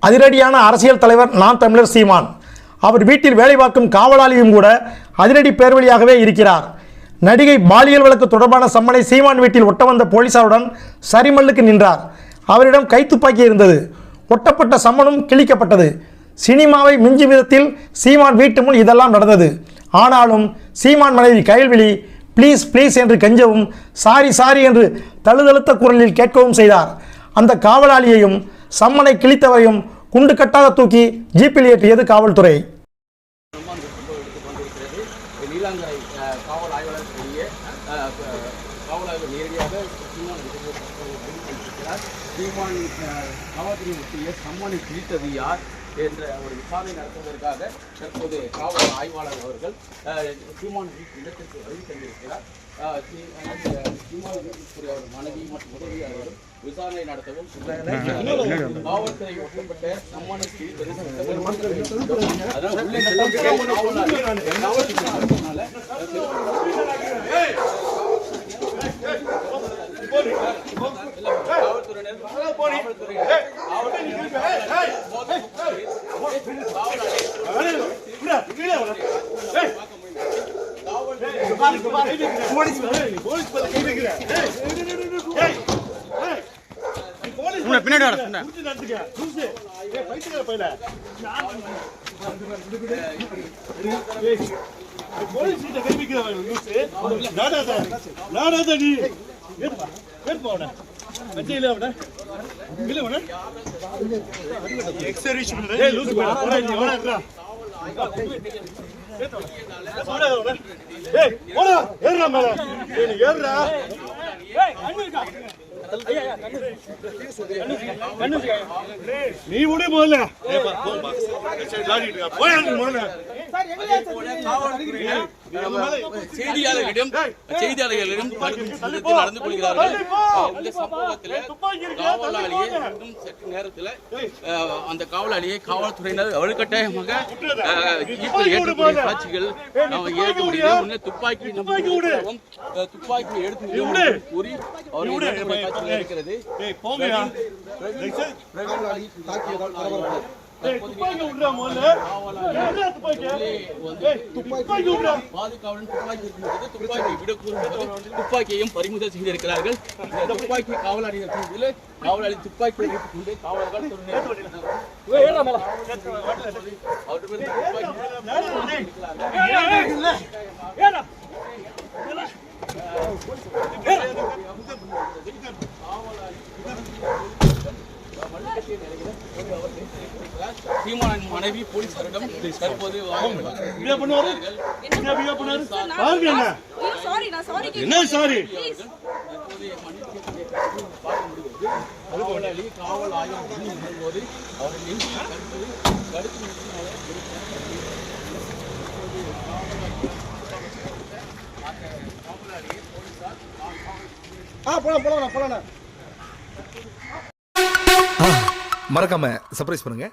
அதிரடியான அரசியல் தலைவர் நாம் தமிழர் சீமான். அவர் வீட்டில் வேலை பார்க்கும் காவலாளியும் கூட அதிரடி பேர்வழியாகவே இருக்கிறார். நடிகை பாலியல் வழக்கு தொடர்பான சம்மனை சீமான் வீட்டில் ஒட்ட வந்த போலீசாருடன் சரிமல்லுக்கு நின்றார். அவரிடம் கைத்துப்பாக்கி இருந்தது. ஒட்டப்பட்ட சம்மனும் கிழிக்கப்பட்டது. சினிமாவை மிஞ்சும் விதத்தில் சீமான் வீட்டு முன் இதெல்லாம் நடந்தது. ஆனாலும் சீமான் மனைவி கயல்விழி ப்ளீஸ் ப்ளீஸ் என்று கெஞ்சவும், சாரி சாரி என்று தழுதழுத்த குரலில் கேட்கவும் செய்தார். அந்த காவலாளியையும் சம்மனை கிழித்தவரையும் குண்டு கட்டாக தூக்கி ஜீப்பில் ஏற்றியது காவல்துறை. நீலாங்கரை காவல் ஆய்வாளர் நேரடியாக சீமான் காவல்துறை ஒட்டிய சம்மனை கிழித்தது யார் என்ற ஒரு விசாரணை நடத்துவதற்காக தற்போது காவல் ஆய்வாளர் அவர்கள் சீமான் இடத்திற்கு வருகை தந்திருக்கிறார். சீமான் அவர் மனைவி மற்றும் உதவியாளர்களும் விசாரணை நடத்தவும் காவல்துறை ஒட்டப்பட்ட சம்மனை கிழித்தது நீ விடு போல செய்தியாளர்களிடம் நடந்து கொள்கிறார்கள். இந்த சம்பவத்தில் காவலாளியை சற்று நேரத்தில் அந்த காவலாளியை காவல்துறையினர் வலுக்கட்டாயமாக ஏற்றக்கூடிய காட்சிகள் ஏற்க முடியும். துப்பாக்கி எடுத்து கூறி அவர்கள் காட்சிகள் இருக்கிறது. துப்பாக்கியையும் பறிமுதல் செய்திருக்கிறார்கள். துப்பாக்கி காவலாளி துப்பாக்கி வைத்துக் கொண்டு காவலர்கள் சீமானின் மனைவி போலீசாரிடம் தற்போது காவல் ஆய்வு போது அவர் மறக்காம சர்ப்ரைஸ் பண்ணுங்க.